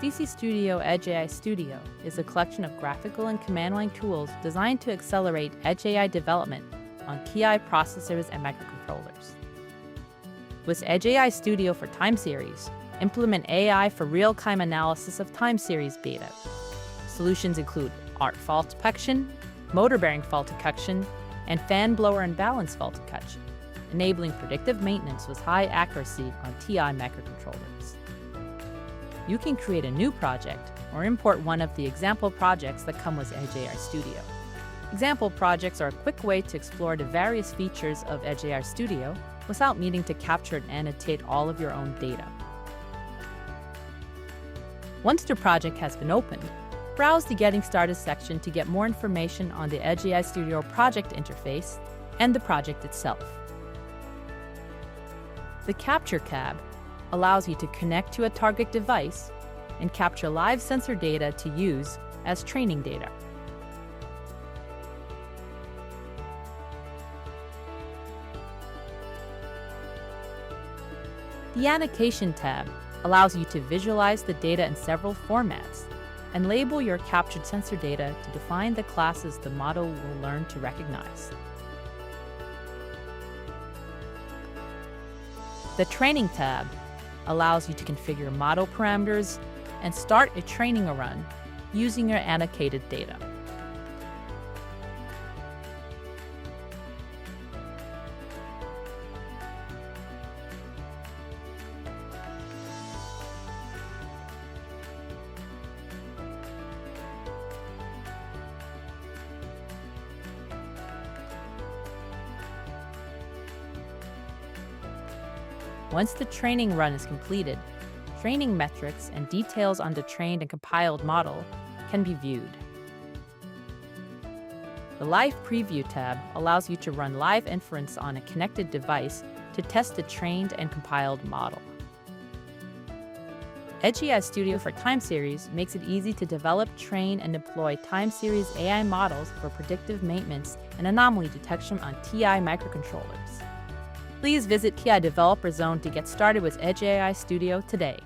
DC Studio Edge AI Studio is a collection of graphical and command line tools designed to accelerate Edge AI development on TI processors and microcontrollers. With Edge AI Studio for time series, implement AI for real-time analysis of time series data. Solutions include arc fault detection, motor bearing fault detection, and fan blower and balance fault detection, enabling predictive maintenance with high accuracy on TI microcontrollers. You can create a new project or import one of the example projects that come with Edge AI Studio. Example projects are a quick way to explore the various features of Edge AI Studio without needing to capture and annotate all of your own data. Once the project has been opened, browse the Getting Started section to get more information on the Edge AI Studio project interface and the project itself. The Capture tab allows you to connect to a target device and capture live sensor data to use as training data. The Annotation tab allows you to visualize the data in several formats and label your captured sensor data to define the classes the model will learn to recognize. The Training tab allows you to configure model parameters and start a training run using your annotated data. Once the training run is completed, training metrics and details on the trained and compiled model can be viewed. The Live Preview tab allows you to run live inference on a connected device to test the trained and compiled model. Edge AI Studio for time series makes it easy to develop, train, and deploy time series AI models for predictive maintenance and anomaly detection on TI microcontrollers. Please visit TI Developer Zone to get started with Edge AI Studio today.